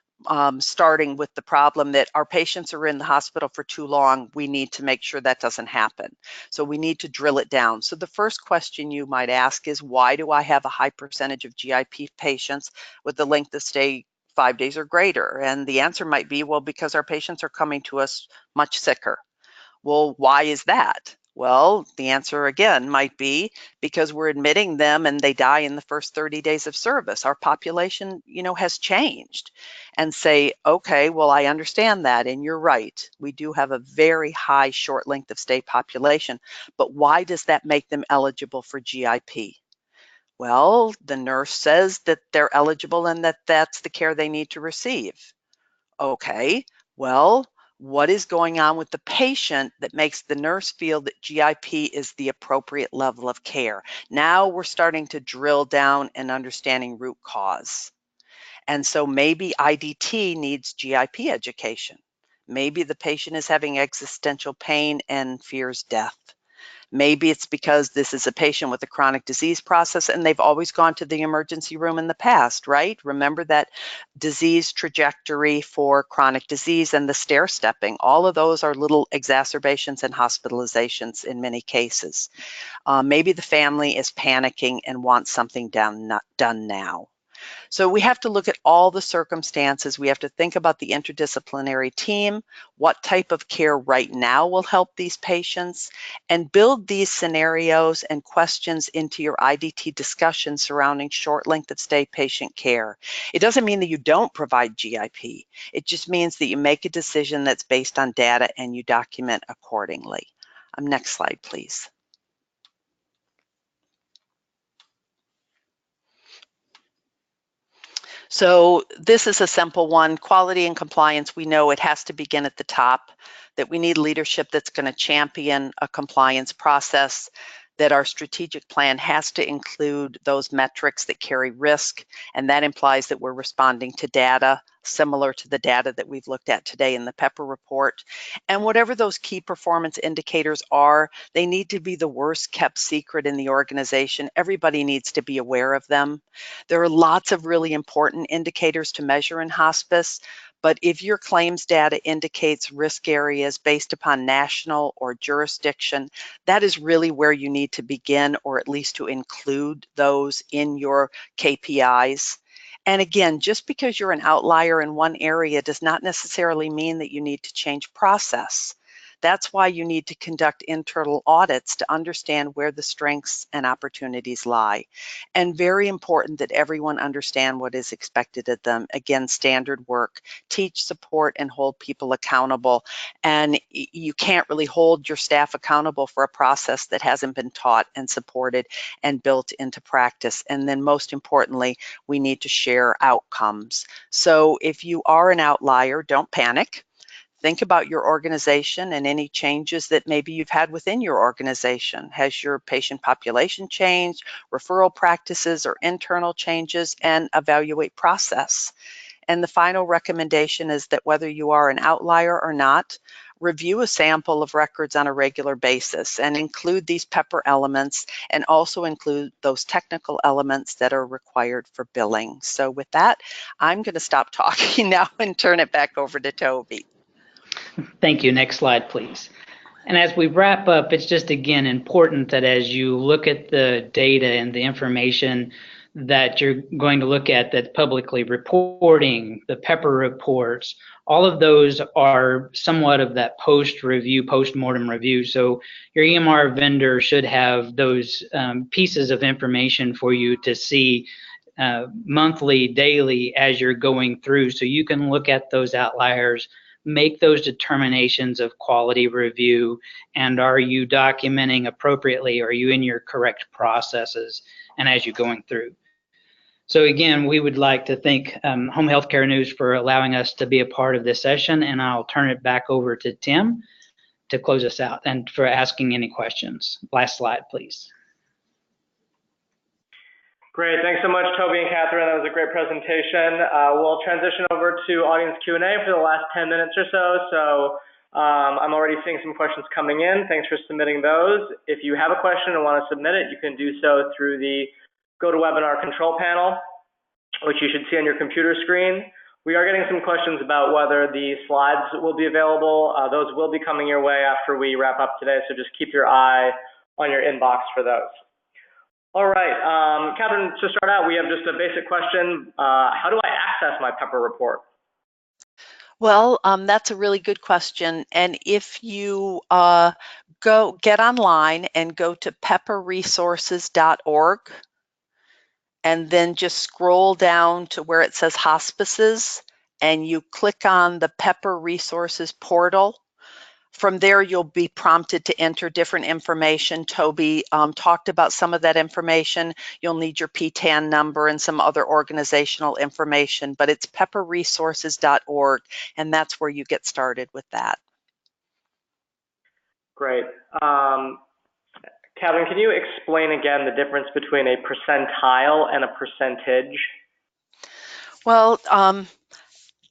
Speaker 3: starting with the problem that our patients are in the hospital for too long. We need to make sure that doesn't happen. So we need to drill it down. So the first question you might ask is, why do I have a high percentage of GIP patients with the length of stay 5 days or greater? And the answer might be, well, because our patients are coming to us much sicker. Well, why is that? Well, the answer again might be because we're admitting them and they die in the first 30 days of service. Our population, has changed. And say, okay, well, I understand that, and you're right. We do have a very high short length of stay population, but why does that make them eligible for GIP? Well, the nurse says that they're eligible and that that's the care they need to receive. Okay, well, what is going on with the patient that makes the nurse feel that GIP is the appropriate level of care? Now we're starting to drill down and understanding root cause. And so maybe IDT needs GIP education. Maybe the patient is having existential pain and fears death. Maybe it's because this is a patient with a chronic disease process and they've always gone to the emergency room in the past, right? Remember that disease trajectory for chronic disease and the stair stepping. All of those are little exacerbations and hospitalizations in many cases. Maybe the family is panicking and wants something done now. So we have to look at all the circumstances. We have to think about the interdisciplinary team, what type of care right now will help these patients, and build these scenarios and questions into your IDT discussion surrounding short length of stay patient care. It doesn't mean that you don't provide GIP. It just means that you make a decision that's based on data and you document accordingly. Next slide, please. So this is a simple one. Quality and compliance, we know it has to begin at the top, that we need leadership that's going to champion a compliance process, that our strategic plan has to include those metrics that carry risk, and that implies that we're responding to data similar to the data that we've looked at today in the Pepper report. And whatever those key performance indicators are, they need to be the worst kept secret in the organization. Everybody needs to be aware of them. There are lots of really important indicators to measure in hospice, but if your claims data indicates risk areas based upon national or jurisdiction, that is really where you need to begin, or at least to include those in your KPIs. And again, just because you're an outlier in one area does not necessarily mean that you need to change process. That's why you need to conduct internal audits to understand where the strengths and opportunities lie. And very important that everyone understand what is expected of them. Again, standard work, teach, support, and hold people accountable. And you can't really hold your staff accountable for a process that hasn't been taught and supported and built into practice. And then most importantly, we need to share outcomes. So if you are an outlier, don't panic. Think about your organization and any changes that maybe you've had within your organization. Has your patient population changed, referral practices or internal changes, and evaluate process. And the final recommendation is that whether you are an outlier or not, review a sample of records on a regular basis and include these Pepper elements, and also include those technical elements that are required for billing. So with that, I'm going to stop talking now and turn it back over to Toby.
Speaker 2: Thank you. Next slide, please. And as we wrap up, it's just, again, important that as you look at the data and the information that you're going to look at, that's publicly reporting, the Pepper reports, all of those are somewhat of that post-review, post-mortem review. So your EMR vendor should have those pieces of information for you to see monthly, daily as you're going through. So you can look at those outliers, make those determinations of quality review, and are you documenting appropriately? Are you in your correct processes and as you're going through? So again, we would like to thank Home Healthcare News for allowing us to be a part of this session, and I'll turn it back over to Tim to close us out and for asking any questions. Last slide, please.
Speaker 1: Great, thanks so much, Toby and Catherine. That was a great presentation. We'll transition over to audience Q&A for the last 10 minutes or so. I'm already seeing some questions coming in. Thanks for submitting those. If you have a question and want to submit it, you can do so through the GoToWebinar control panel, which you should see on your computer screen. We are getting some questions about whether the slides will be available. Those will be coming your way after we wrap up today, so just keep your eye on your inbox for those. All right, Catherine, to start out, we have just a basic question. How do I access my Pepper report?
Speaker 3: Well, that's a really good question. And if you get online and go to pepperresources.org, and then just scroll down to where it says hospices, and you click on the Pepper Resources portal. From there, you'll be prompted to enter different information. Toby talked about some of that information. You'll need your PTAN number and some other organizational information, but it's pepperresources.org, and that's where you get started with that.
Speaker 1: Great. Catherine, can you explain again the difference between a percentile and a percentage?
Speaker 3: Well,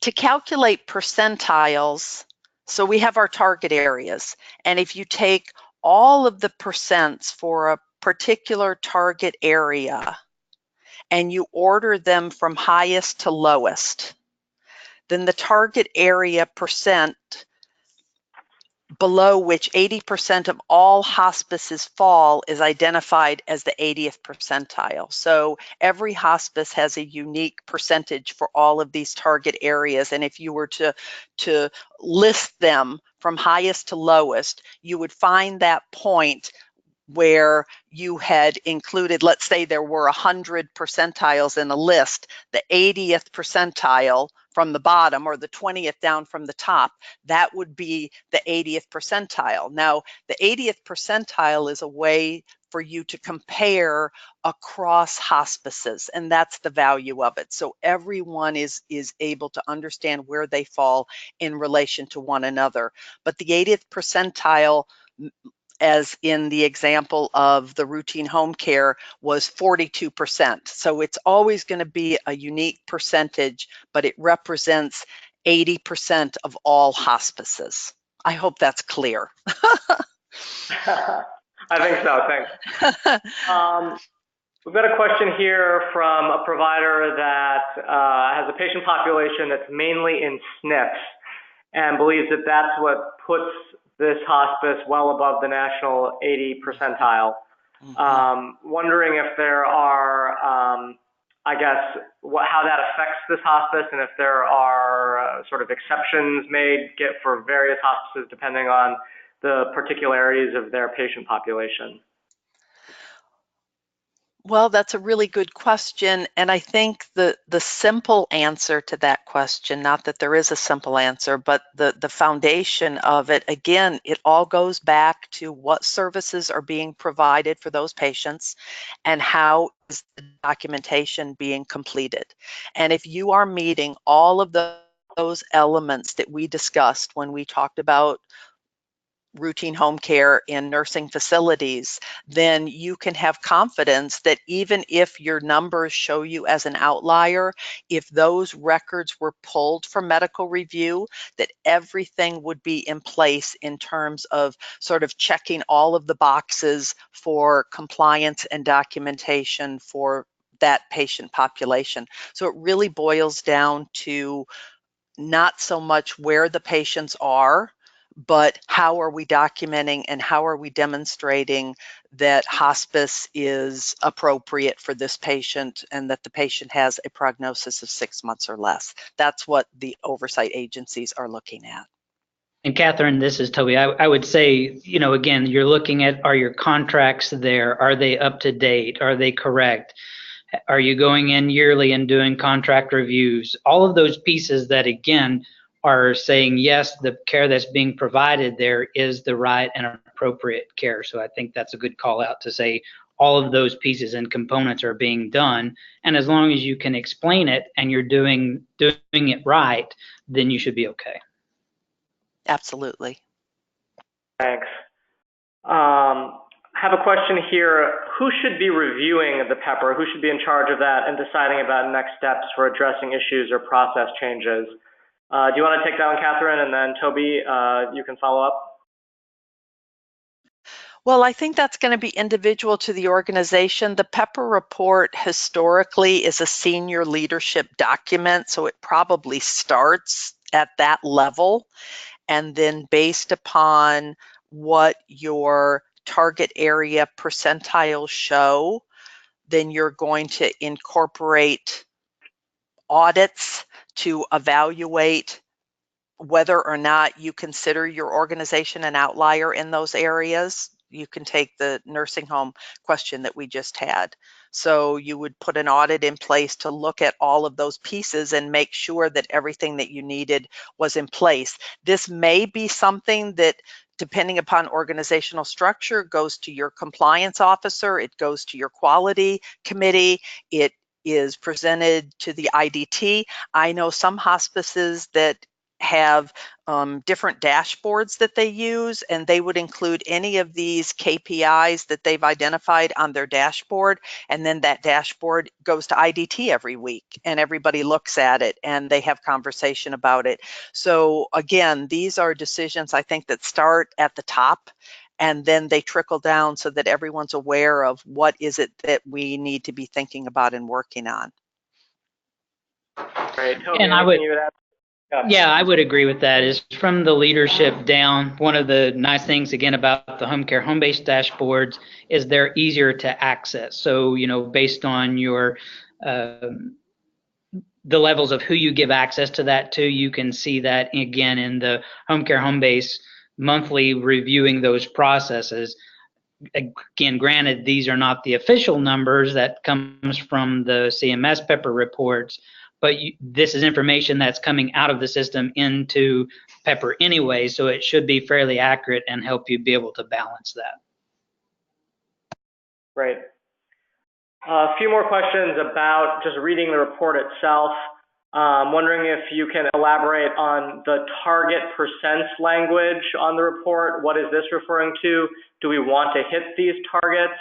Speaker 3: to calculate percentiles, so we have our target areas, and if you take all of the percents for a particular target area and you order them from highest to lowest, then the target area percent below which 80% of all hospices fall is identified as the 80th percentile. So every hospice has a unique percentage for all of these target areas. And if you were to list them from highest to lowest, you would find that point where you had included, let's say there were 100 percentiles in a list, the 80th percentile from the bottom or the 20th down from the top, that would be the 80th percentile. Now, the 80th percentile is a way for you to compare across hospices, and that's the value of it. So everyone is able to understand where they fall in relation to one another. But the 80th percentile, as in the example of the routine home care, was 42%. So it's always going to be a unique percentage, but it represents 80% of all hospices. I hope that's clear.
Speaker 1: I think so, thanks. We've got a question here from a provider that has a patient population that's mainly in SNFs and believes that that's what puts this hospice well above the national 80 percentile. Wondering if there are, I guess, how that affects this hospice and if there are sort of exceptions made for various hospices depending on the particularities of their patient population.
Speaker 3: Well, that's a really good question. And I think the simple answer to that question, not that there is a simple answer, but the foundation of it, again, it all goes back to what services are being provided for those patients and how is the documentation being completed. And if you are meeting all of those elements that we discussed when we talked about routine home care in nursing facilities, then you can have confidence that even if your numbers show you as an outlier, if those records were pulled for medical review, that everything would be in place in terms of sort of checking all of the boxes for compliance and documentation for that patient population. So it really boils down to not so much where the patients are, but how are we documenting and how are we demonstrating that hospice is appropriate for this patient and that the patient has a prognosis of 6 months or less. That's what the oversight agencies are looking at.
Speaker 2: And Catherine, this is Toby. I would say, again, you're looking at, are your contracts there? Are they up to date? Are they correct? Are you going in yearly and doing contract reviews? All of those pieces that, again, are saying, yes, the care that's being provided there is the right and appropriate care. So I think that's a good call out to say all of those pieces and components are being done. And as long as you can explain it and you're doing it right, then you should be okay.
Speaker 3: Absolutely.
Speaker 1: Thanks. I have a question here. Who should be reviewing the PEPR? Who should be in charge of that and deciding about next steps for addressing issues or process changes? Do you want to take that one, Catherine, and then Toby, you can follow up?
Speaker 3: Well, I think that's going to be individual to the organization. The PEPR report historically is a senior leadership document, so it probably starts at that level. And then based upon what your target area percentiles show, then you're going to incorporate audits to evaluate whether or not you consider your organization an outlier in those areas. You can take the nursing home question that we just had. So you would put an audit in place to look at all of those pieces and make sure that everything that you needed was in place. This may be something that, depending upon organizational structure, goes to your compliance officer, it goes to your quality committee, it is presented to the IDT. I know some hospices that have different dashboards that they use, and they would include any of these KPIs that they've identified on their dashboard, and then that dashboard goes to IDT every week and everybody looks at it and they have conversation about it. So again, these are decisions I think that start at the top and then they trickle down so that everyone's aware of what is it that we need to be thinking about and working on.
Speaker 1: Great. Toby,
Speaker 2: And I would agree with that. Is from the leadership down, one of the nice things, again, about the home care home-based dashboards is they're easier to access. So, based on your the levels of who you give access to that to, you can see that again in the home care home-based monthly reviewing those processes. again, granted, these are not the official numbers that comes from the CMS PEPR reports, but this is information that's coming out of the system into PEPR anyway, so it should be fairly accurate and help you be able to balance that.
Speaker 1: Great. A few more questions about just reading the report itself. Wondering if you can elaborate on the target percents language on the report. What is this referring to? Do we want to hit these targets?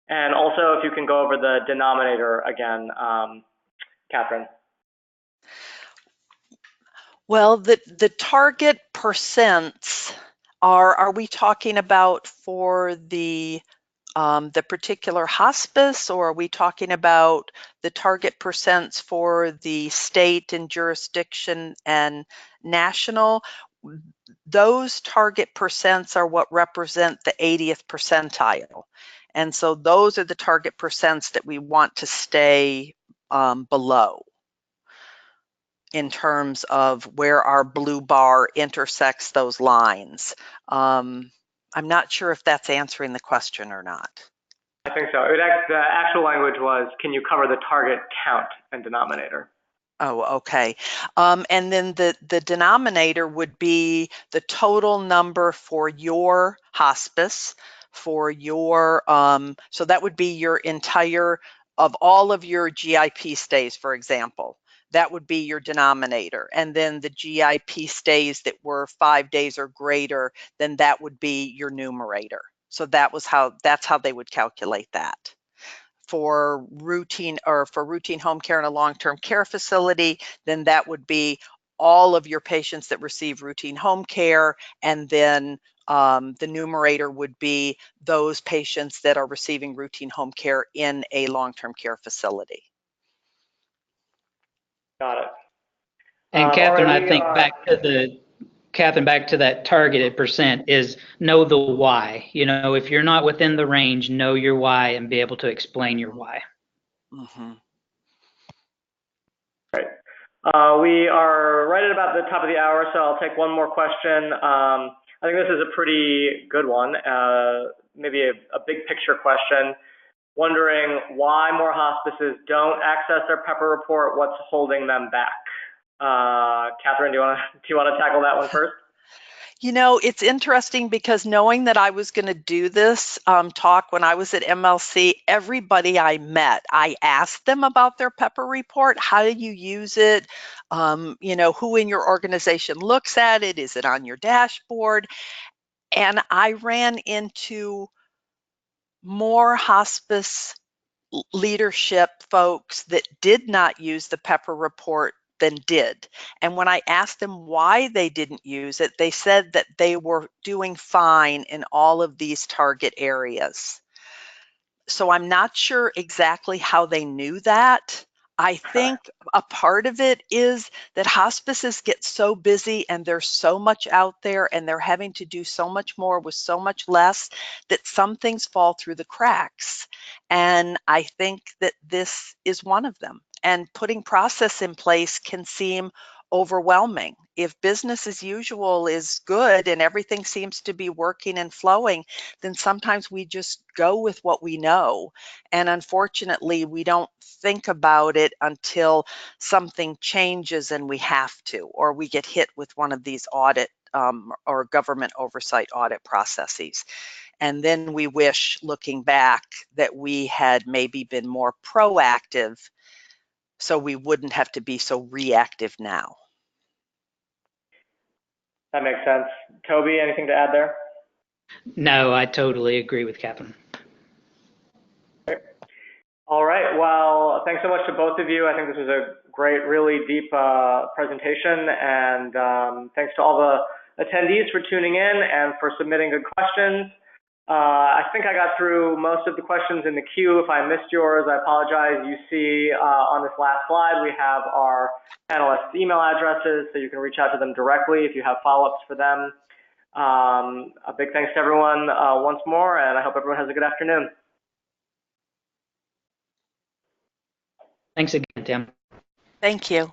Speaker 1: And also if you can go over the denominator again, Catherine.
Speaker 3: Well, the target percents are we talking about for the particular hospice, or are we talking about the target percents for the state and jurisdiction and national? Those target percents are what represent the 80th percentile. And so those are the target percents that we want to stay below in terms of where our blue bar intersects those lines. I'm not sure if that's answering the question or not.
Speaker 1: I think so. The actual language was, can you cover the target count and denominator?
Speaker 3: Oh, okay. And then the denominator would be the total number for your hospice, for your, so that would be your entire, of all of your GIP stays, for example. That would be your denominator. And then the GIP stays that were 5 days or greater, then that would be your numerator. So that's how they would calculate that. For routine home care in a long-term care facility, then that would be all of your patients that receive routine home care, and then the numerator would be those patients that are receiving routine home care in a long-term care facility.
Speaker 1: Got it.
Speaker 2: And Catherine, I think back to that targeted percent is know the why. You know, if you're not within the range, know your why and be able to explain your why.
Speaker 3: Mm-hmm.
Speaker 1: Great. We are right at about the top of the hour, so I'll take one more question. I think this is a pretty good one, maybe a big picture question. Wondering why more hospices don't access their PEPR report, what's holding them back? Catherine, do you want to tackle that one first?
Speaker 3: You know, it's interesting because knowing that I was going to do this talk when I was at MLC, everybody I met, I asked them about their PEPR report. How do you use it? You know, who in your organization looks at it? Is it on your dashboard? And I ran into more hospice leadership folks that did not use the PEPR report than did. And when I asked them why they didn't use it, they said that they were doing fine in all of these target areas. So I'm not sure exactly how they knew that. I think a part of it is that hospices get so busy and there's so much out there and they're having to do so much more with so much less that some things fall through the cracks. And I think that this is one of them. And putting process in place can seem overwhelming. If business as usual is good and everything seems to be working and flowing, then sometimes we just go with what we know. And unfortunately, we don't think about it until something changes and we have to, or we get hit with one of these audit or government oversight audit processes. And then we wish, looking back, that we had maybe been more proactive so we wouldn't have to be so reactive now.
Speaker 1: That makes sense. Toby, anything to add there?
Speaker 2: No, I totally agree with Catherine.
Speaker 1: All right. Well, thanks so much to both of you. I think this was a great, really deep presentation, and thanks to all the attendees for tuning in and for submitting good questions. I think I got through most of the questions in the queue. If I missed yours, I apologize. You see on this last slide, we have our panelists' email addresses, so you can reach out to them directly if you have follow-ups for them. A big thanks to everyone once more, and I hope everyone has a good afternoon.
Speaker 2: Thanks again, Tim.
Speaker 3: Thank you.